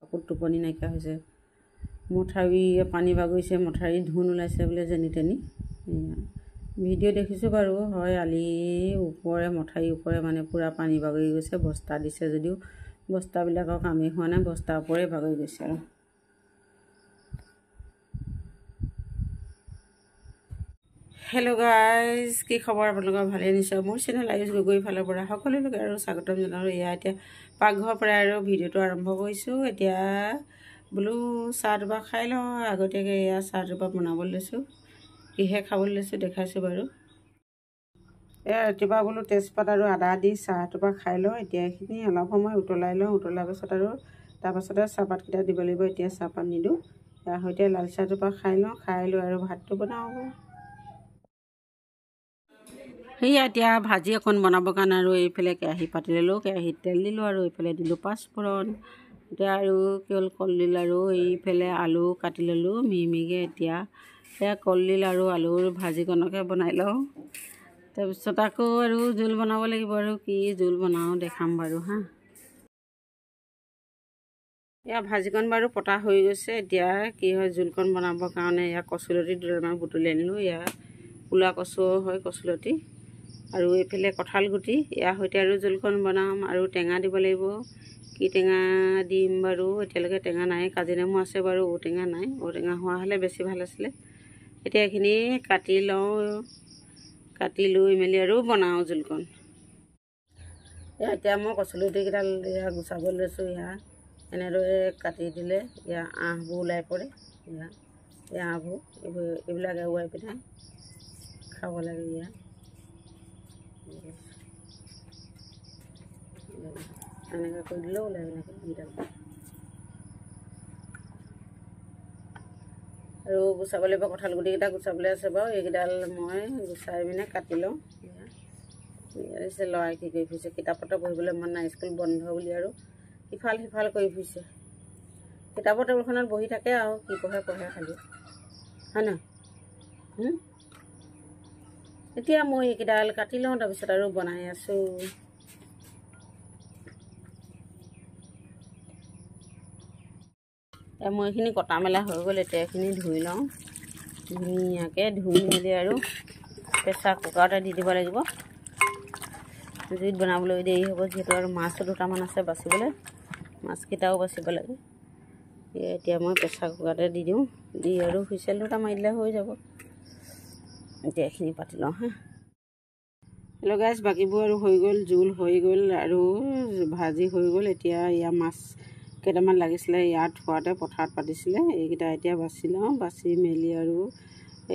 আকৌ টোপনি নাইকিয়া হৈছে মথাউৰি পানী বাগৰিছে মথাউৰি ধুন ওলাইছে বোলে যেনি তেনি ভিডিঅ' দেখিছোঁ বাৰু হয় আলি ওপৰে মথাউৰি ওপৰে মানে পূৰা পানী বাগৰি গৈছে বস্তা দিছে যদিও বস্তাবিলাকৰ কামেই হোৱা নাই বস্তাৰ ওপৰে বাগৰি গৈছে আৰু হেল্ল' গাইজ কি খবৰ আপোনালোকৰ ভালেই নিশ্চয় মোৰ চেনেল আয়ুষ গগৈ ফালৰ পৰা সকলোকে আৰু স্বাগতম জনালোঁ এয়া এতিয়া পাকঘৰৰ পৰা আৰু ভিডিঅ'টো আৰম্ভ কৰিছোঁ এতিয়া বোলো চাহ দুবাৰ খাই লওঁ আগতীয়াকৈ এয়া চাহ দুবাৰ বনাবলৈ লৈছোঁ কিহে খাবলৈ লৈছোঁ দেখাইছোঁ বাৰু এয়া ৰাতিপুৱা বোলো তেজপাত আৰু আদা দি চাহ দুবাৰ খাই লওঁ এতিয়া এইখিনি অলপ সময় উতলাই লওঁ উতলাৰ পাছত আৰু তাৰপাছতে চাহপাতকেইটা দিব লাগিব এতিয়া চাহপাত নিদিওঁ ইয়াৰ সৈতে লাল চাহ দুবাৰ খাই লওঁ খাই লৈ আৰু ভাতটো বনাওঁ সেয়া এতিয়া ভাজি অকণ বনাবৰ কাৰণে আৰু এইফালে কেৰাহী পাতি ল'লোঁ কেৰাহীত তেল দিলোঁ আৰু এইফালে দিলোঁ পাঁচফোৰণ এতিয়া আৰু কেৱল কলডিল আৰু এইফালে আলু কাটি ল'লোঁ মিহিকৈ এতিয়া সেয়া কলডিল আৰু আলুৰ ভাজিকণকে বনাই লওঁ তাৰপিছত আকৌ আৰু জোল বনাব লাগিব আৰু কি জোল বনাওঁ দেখাম বাৰু হা এয়া ভাজিকণ বাৰু পতা হৈ গৈছে এতিয়া কি হয় জোলকণ বনাবৰ কাৰণে এয়া কচুলতি দুডালমান বুটলি আনিলোঁ এয়া ক'লা কচু হয় কচুলতি আৰু এইফালে কঁঠাল গুটি ইয়াৰ সৈতে আৰু জোলকণ বনাম আৰু টেঙা দিব লাগিব কি টেঙা দিম বাৰু এতিয়ালৈকে টেঙা নাই কাজি নেমু আছে বাৰু ঔটেঙা নাই ঔটেঙা হোৱা হ'লে বেছি ভাল আছিলে এতিয়া এইখিনি কাটি লওঁ কাটি লৈ মেলি আৰু বনাওঁ জোলকণ এতিয়া মই কচুলতিকেইডাল এয়া গুচাব লৈছোঁ এয়া এনেদৰে কাটি দিলে এয়া আঁহবোৰ ওলাই পৰে এয়া আঁহবোৰ এইবিলাক এৰুৱাই পিনে খাব লাগে এয়া এনেকৈ কৰি দিলেও ওলাই এনেকৈ এইডাল আৰু গুচাব লাগিব কঁঠাল গুটিকেইটা গুচাবলৈ আছে বাৰু এইকেইডাল মই গুচাই পিনে কাটি লওঁ ল'ৰাই কি কৰি ফুৰিছে কিতাপ পত্ৰ পঢ়িবলৈ মন নাই স্কুল বন্ধ বুলি আৰু ইফাল সিফাল কৰি ফুৰিছে কিতাপৰ টেবুলখনত বহি থাকে আৰু কি পঢ়ে পঢ়ে খালি হয় নহয় এতিয়া মই এইকেইডাল কাটি লওঁ তাৰপিছত আৰু বনাই আছোঁ মই এইখিনি কটা মেলা হৈ গ'ল এতিয়া এইখিনি ধুই লওঁ ধুনীয়াকৈ ধুই মেলি আৰু প্ৰেছাৰ কুকাৰতে দি দিব লাগিব জুইত বনাবলৈ দেৰি হ'ব যিহেতু আৰু মাছো দুটামান আছে বাচিবলৈ মাছকেইটাও বাচিব লাগে এতিয়া মই প্ৰেছাৰ কুকাৰতে দি দিওঁ দি আৰু হুইচেল দুটা মাৰি দিলে হৈ যাব এতিয়া এইখিনি পাতি লওঁ হা হেল্ল' গাইজ বাকীবোৰ আৰু হৈ গ'ল জোল হৈ গ'ল আৰু ভাজি হৈ গ'ল এতিয়া ইয়াৰ মাছ কেইটামান লাগিছিলে ইয়াত থোৱাতে পথাৰত পাতিছিলে এইকেইটা এতিয়া বাচি লওঁ বাচি মেলি আৰু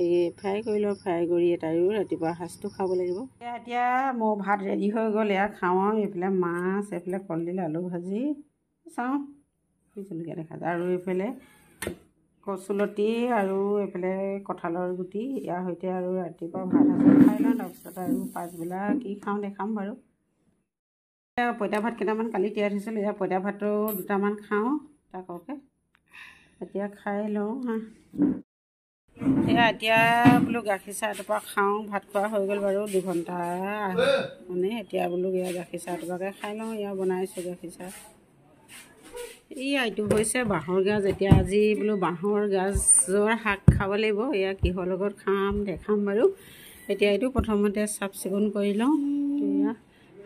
এই ফ্ৰাই কৰি লওঁ ফ্ৰাই কৰি এটাইও ৰাতিপুৱা সাঁজটো খাব লাগিব এতিয়া মোৰ ভাত ৰেডি হৈ গ'ল এয়া খাওঁ আৰু এইফালে মাছ এইফালে কলডিল আলু ভাজি চাওঁ জলকীয়া দেখা যায় আৰু এইফালে কচুলতি আৰু এইফালে কঁঠালৰ গুটি ইয়াৰ সৈতে আৰু ৰাতিপুৱা ভাত সাঁজ খাই লওঁ তাৰপিছত আৰু পাছবেলা কি খাওঁ দেখাম বাৰু পঁইতা ভাত কেইটামান কালি তিয়াই থৈছিলোঁ এয়া পঁইতা ভাতটো দুটামান খাওঁ তাককে এতিয়া খাই লওঁ হা এয়া এতিয়া বোলো গাখীৰ চাহ এটোপা খাওঁ ভাত খোৱা হৈ গ'ল বাৰু 2 ঘণ্টা মানে এতিয়া বোলো এয়া গাখীৰ চাহ এটোপাকে খাই লওঁ এয়া বনাইছোঁ গাখীৰ চাহ এইটো হৈছে বাঁহৰ গাজ এতিয়া আজি বোলো বাঁহৰ গাজৰ শাক খাব লাগিব এয়া কিহৰ লগত খাম দেখাম বাৰু এতিয়া এইটো প্ৰথমতে চাফ চিকুণ কৰি লওঁ এয়া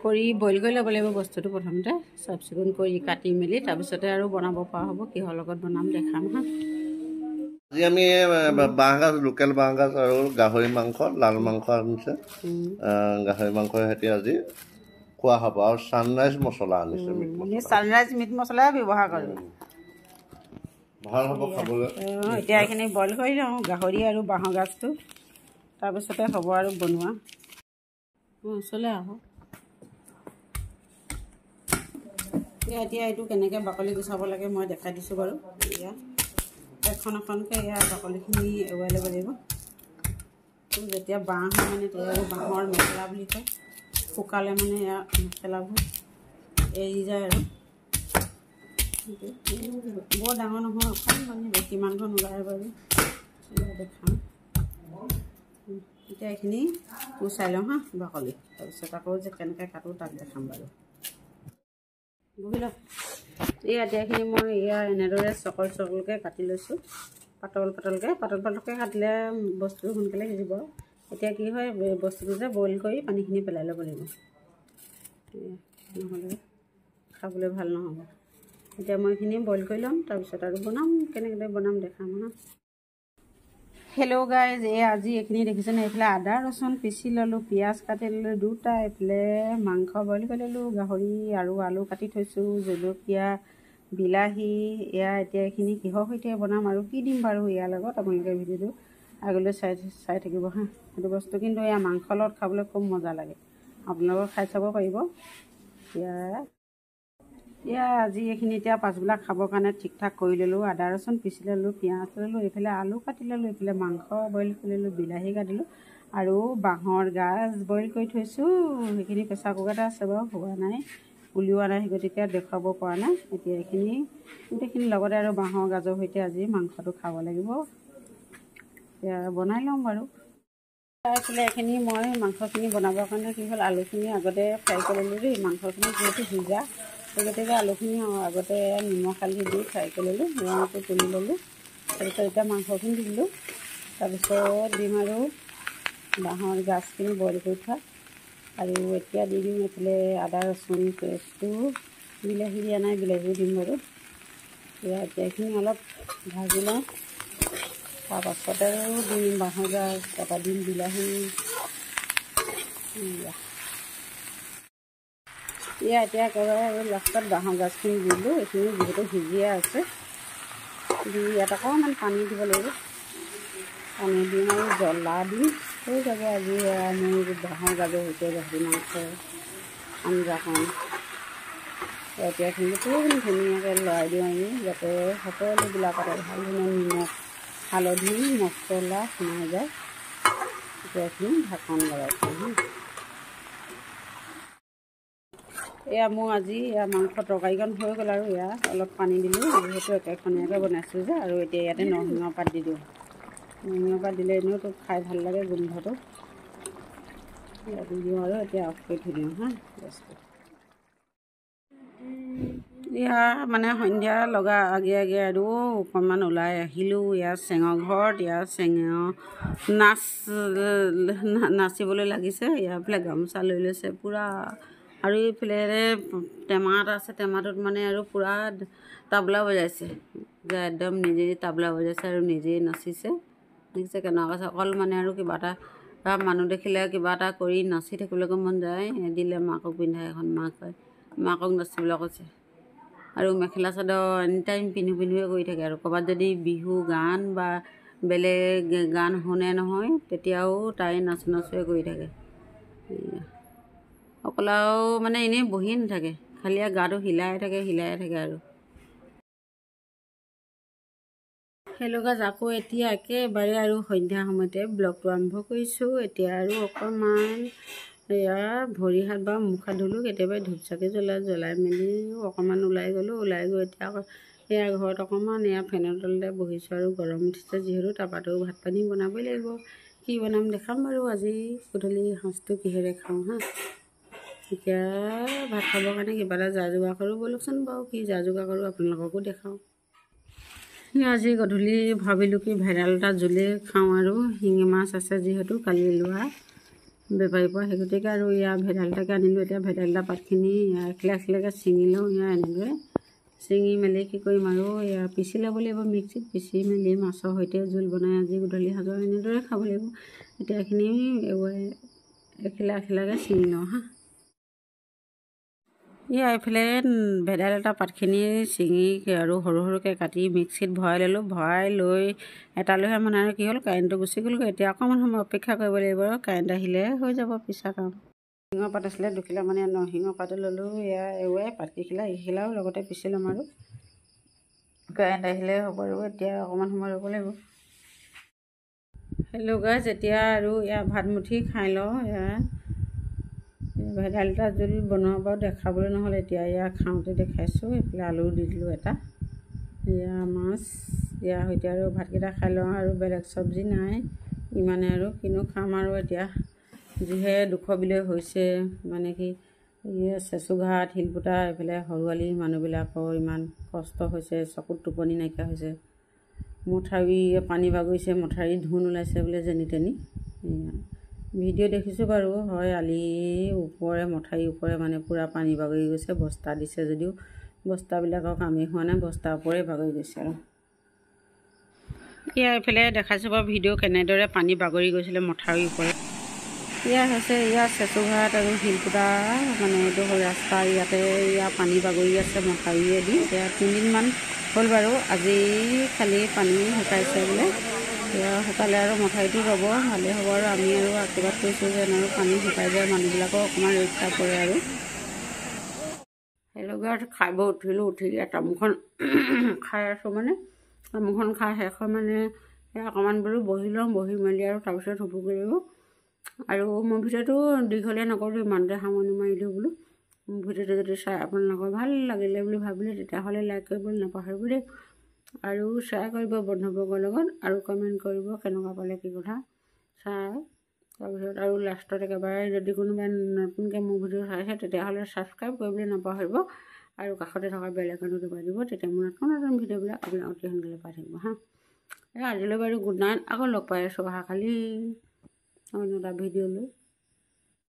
কৰি বইল কৰি ল'ব লাগিব বস্তুটো প্ৰথমতে চাফ চিকুণ কৰি কাটি মেলি তাৰপিছতে আৰু বনাব পৰা হ'ব কিহৰ লগত বনাম দেখাম হা আজি আমি বাঁহগাজ লোকেল বাঁহগাজ আৰু গাহৰি মাংস লাল মাংস আনিছে গাহৰি মাংসৰ সৈতে আজি খোৱা হ'ব আৰু ছানৰাইজ মছলা আনিছে ছানৰাইজ মিট মছলাই ব্যৱহাৰ কৰোঁ ভাল হ'ব খাবলৈ এতিয়া এইখিনি বইল কৰি লওঁ গাহৰি আৰু বাঁহৰ গাজটো তাৰপিছতে হ'ব আৰু বনোৱা চলে আহোঁ এতিয়া এইটো কেনেকৈ বাকলি গুচাব লাগে মই দেখাই দিছোঁ বাৰু এতিয়া এখন এখনকৈ এয়া বাকলিখিনি এৰুৱাই ল'ব লাগিব যেতিয়া বাঁহ হয় মানে তেতিয়া বাঁহৰ মেখেলা বুলি কয় শুকালে মানে এয়া মেখেলাবোৰ এৰি যায় আৰু বৰ ডাঙৰ নহয় অকণমান কিমানখন ওলাই বাৰু দেখাম এতিয়া এইখিনি গুচাই লওঁ হা বাকলি তাৰপিছত আকৌ যে কেনেকৈ কাটোঁ তাক দেখাম বাৰু বহি লওক এই আদিয়াখিনি মই ইয়াৰ এনেদৰে চকলকৈ কাটি লৈছোঁ পাতলকৈ কাটিলে বস্তুটো সোনকালে সিজিব এতিয়া কি হয় বস্তুটো যে বইল কৰি পানীখিনি পেলাই ল'ব লাগিব নহ'লে খাবলৈ ভাল নহ'ব এতিয়া মই এইখিনি বইল কৰি ল'ম তাৰপিছত আৰু বনাম কেনেকৈ বনাম দেখাম হা হেল্ল' গাইজ আজি এইখিনি দেখিছেনে এইফালে আদা ৰচুন পিচি ল'লোঁ পিঁয়াজ কাটি ল'লোঁ দুটা এইফালে মাংস বইল কৰি ল'লোঁ গাহৰি আৰু আলু কাটি থৈছোঁ জলকীয়া বিলাহী এতিয়া এইখিনি কিহৰ সৈতে বনাম আৰু কি দিম বাৰু ইয়াৰ লগত আপোনালোকে ভিডিঅ'টো আগলৈ চাই থাকিব হা সেইটো বস্তু কিন্তু মাংসৰ লগত খাবলৈ খুব মজা লাগে আপোনালোকে খাই চাব পাৰিব আজি এইখিনি এতিয়া পাছবেলা খাবৰ কাৰণে ঠিক ঠাক কৰি ল'লোঁ আদা ৰচুন পিচি ল'লোঁ পিঁয়াজ ল'লোঁ এইফালে আলু কাটি ল'লোঁ এইফালে মাংস বইল কৰি ল'লোঁ বিলাহী কাটিলোঁ আৰু বাঁহৰ গাজ বইল কৰি থৈছোঁ সেইখিনি প্ৰেছাৰ কুকাৰতে আছে বাৰু হোৱা নাই উলিওৱা নাই গতিকে দেখুৱাব পৰা নাই এতিয়া এইখিনি গোটেইখিনি লগতে আৰু বাঁহৰ গাজৰ সৈতে আজি মাংসটো খাব লাগিব এতিয়া বনাই ল'ম বাৰু এইফালে এইখিনি মই মাংসখিনি বনাবৰ কাৰণে কি হ'ল আলুখিনি আগতে ফ্ৰাই কৰি ল'লোঁ দেই মাংসখিনি যিহেতু সিজা সেই গতিকে আলুখিনি আগতে নিমখ হালধি দি ফ্ৰাই কৰি ল'লোঁ ৰঙটো তুলি ল'লোঁ তাৰপিছত এতিয়া মাংসখিনি দি দিলোঁ তাৰপিছত দিম আৰু বাঁহৰ গাজখিনি বইল কৰি থোৱা আৰু এতিয়া দি দিম এইফালে আদা ৰচুন পেষ্টটো বিলাহী দিয়া নাই বিলাহীও দিম বাৰু এতিয়া এইখিনি অলপ ভাজি লওঁ তাৰপাছতে আৰু দিম বাঁহৰ গাজ তাৰপৰা দিম বিলাহী এতিয়া একেবাৰে আৰু লাষ্টত বাঁহৰ গাজখিনি দিলোঁ এইখিনি যিহেতু সিজিয়ে আছে দি ইয়াত অকণমান পানী দিব লাগিব পানী দিম আৰু জ্বলা দিম হৈ যাব আজি মোৰ বাঁহৰ গাজৰ সৈতে গাহৰি মাংস আঞ্জাখন এতিয়া এইখিনি গোটেইখিনি ধুনীয়াকৈ লৰাই দিওঁ আমি যাতে সকলোবিলাকতে ভাল ধৰণে নিমখ হালধি মছলা সোমাই যায় এতিয়া এইখিনি ঢাকন লগাই থওঁ মোৰ আজি মাংস তৰকাৰীকণ হৈ গ'ল আৰু অলপ পানী দিলোঁ যিহেতু একেখনীয়াকৈ বনাইছোঁ যে আৰু এতিয়া ইয়াতে নৰসিংহ পাত দি দিওঁ নৰসিংহ পাত দিলে এনেওতো খাই ভাল লাগে গোন্ধটো দি দিওঁ আৰু এতিয়া অফ কৰি থৈ দিওঁ হা গেছটো মানে সন্ধিয়া লগা আগে আৰু অকণমান ওলাই আহিলোঁ চেঙৰ ঘৰত চেঙৰ নাচিবলৈ লাগিছে এইফালে গামোচা লৈ লৈছে পূৰা আৰু এইফালে টেমা এটা আছে টেমাটোত মানে আৰু পূৰা তাবলা বজাইছে যে একদম নিজেই তাবলা বজাইছে আৰু নিজেই নাচিছে দেখিছে কেনেকুৱা কৈছে অকল মানে আৰু কিবা এটা মানুহ দেখিলে কিবা এটা কৰি নাচি থাকিবলৈ মন যায় দিলে মাকক পিন্ধাই এখন মাকক নাচিবলৈ কৈছে আৰু মেখেলা চাদৰ এনি টাইম পিন্ধুৱে কৰি থাকে আৰু ক'ৰবাত যদি বিহু গান বা বেলেগ গান শুনে নহয় তেতিয়াও তাই নাচুৱে কৰি থাকে অকল আৰু মানে এনেই বহি নাথাকে খালি গাটো হিলাই থাকে আৰু হেল্ল' গাইজ আকৌ এতিয়া একেবাৰে আৰু সন্ধ্যা সময়তে ব্লগটো আৰম্ভ কৰিছোঁ এতিয়া আৰু অকণমান ভৰি হাত বা মুখ হাত ধুলোঁ কেতিয়াবা ধূপ চাকি জ্বলাই মেলি অকণমান ওলাই গ'লোঁ ওলাই গৈ এতিয়া আকৌ ঘৰত অকণমান ফেনৰ তলতে বহিছোঁ আৰু গৰম উঠিছে যিহেতু তাৰপৰাতো ভাত পানী বনাবই লাগিব কি বনাম দেখাম বাৰু আজি গধূলি সাঁজটো কিহেৰে খাওঁ হা এতিয়া ভাত খাবৰ কাৰণে কিবা এটা যা যোগাৰ কৰোঁ ব'লকচোন বাৰু কি যা যোগাৰ কৰোঁ আপোনালোককো দেখাওঁ আজি গধূলি ভাবিলোঁ কি ভেদাইলতা জোলে খাওঁ আৰু শিঙি মাছ আছে যিহেতু কালি লোৱা বেপাৰীৰ পৰা সেই গতিকে আৰু ভেদাইলতাকে আনিলোঁ এতিয়া ভেদাইলতা পাতখিনি এখিলাকৈ ছিঙি লওঁ এনেদৰে ছিঙি মেলি কি কৰিম আৰু পিচি ল'ব লাগিব মিক্সিত পিচি মেলি মাছৰ সৈতে জোল বনাই আজি গধূলি সাজৰ এনেদৰে খাব লাগিব এতিয়া এইখিনি এখিলাকৈ ছিঙি লওঁ হা এইফালে ভেদাইলতা পাতখিনি ছিঙি আৰু সৰুকৈ কাটি মিক্সিত ভৰাই ল'লোঁ ভৰাই লৈ এটালৈহে মানে আৰু কি হ'ল কাৰেণ্টটো গুচি গ'লগৈ এতিয়া অকণমান সময় অপেক্ষা কৰিব লাগিব আৰু কাৰেণ্ট আহিলে হৈ যাব পিছা কাম নৰসিংহ পাত আছিলে 2 কিলো মানে নৰসিংহ পাতো ল'লোঁ পাতকেইখিলাও লগতে পিচি ল'ম আৰু কাৰেণ্ট আহিলে হ'ব আৰু এতিয়া অকণমান সময় ৰ'ব লাগিব হেল্ল' গাইজ এতিয়া আৰু ভাতমুঠি খাই লওঁ ভেদাইলতা জোল বনোৱাৰ পৰা দেখাবলৈ নহ'ল এতিয়া খাওঁতে দেখাইছোঁ এইফালে আলু দি দিলোঁ এটা মাছ সৈতে আৰু ভাতকেইটা খাই লওঁ আৰু বেলেগ চব্জি নাই ইমানে আৰু কিনো খাম আৰু এতিয়া যিহে দুখ বিলৈ হৈছে মানে কি চেচুঘাট শিলপুটা এইফালে সৰুৱালী মানুহবিলাকৰ ইমান কষ্ট হৈছে, চকুত টোপনি নাইকিয়া হৈছে, মথাউৰি পানী বাগৰিছে, মথাউৰি ধুন ওলাইছে বোলে যেনি তেনি। ভিডিঅ' দেখিছোঁ বাৰু, হয় আলি ওপৰে মথাউৰি ওপৰে মানে পূৰা পানী বাগৰি গৈছে। বস্তা দিছে যদিও বস্তাবিলাকৰ কামেই হোৱা নাই, বস্তাৰ ওপৰে বাগৰি গৈছে। আৰু এয়া এইফালে দেখাইছোঁ বাৰু ভিডিঅ' কেনেদৰে পানী বাগৰি গৈছিলে মথাউৰিৰ ওপৰে। এয়া হৈছে ইয়াত চেচুঘাট আৰু শিলপুটা মানে এইটো ৰাস্তা, ইয়াতে ইয়াৰ পানী বাগৰি আছে মথাউৰিয়েদি। এতিয়া 3 দিনমান হ'ল বাৰু, আজি খালি পানী শুকাইছে বোলে। এতিয়া শুকালে আৰু মথাউৰিটো ৰ'ব, ভালেই হ'ব। আৰু আমি আৰু আশীৰ্বাদ কৰিছোঁ যেন আৰু পানী শুকাই যায়, মানুহবিলাকৰ অকণমান ৰক্ষা পৰে। আৰু সেইলোকে খাব উঠিলোঁ, উঠি তামোলখন খাই আছোঁ, মানে তামোলখন খাই শেষ হয় মানে অকণমান বোলো বহি লওঁ, বহি মেলি আৰু তাৰপিছত হুবুকি লাগিব। আৰু মোৰ ভিডিঅ'টো দীঘলীয়া নকৰোঁ, ইমানতে সামৰণি মাৰি দিওঁ বোলো। মোৰ ভিডিঅ'টো যদি চাই আপোনালোকৰ ভাল লাগিলে বুলি ভাবিলে তেতিয়াহ'লে লাইক কৰিবলৈ নাপাহৰিব দেই, আৰু শ্বেয়াৰ কৰিব বন্ধুবৰ্গৰ লগত, আৰু কমেণ্ট কৰিব কেনেকুৱা পালে কি কথা চাই। তাৰপিছত আৰু লাষ্টত একেবাৰে যদি কোনোবাই নতুনকৈ মোৰ ভিডিঅ' চাইছে তেতিয়াহ'লে ছাবস্ক্ৰাইব কৰিবলৈ নাপাহৰিব, আৰু কাষতে থকা বেল আইকনটো দবাই দিব, তেতিয়া মোৰ নতুন নতুন ভিডিঅ'বিলাক আপুনি অতি সোনকালে পাই থাকিব হা। আজিলৈ বাৰু গুড নাইট, আকৌ লগ পাই আছোঁ অহাকালি অন্য এটা ভিডিঅ' লৈ।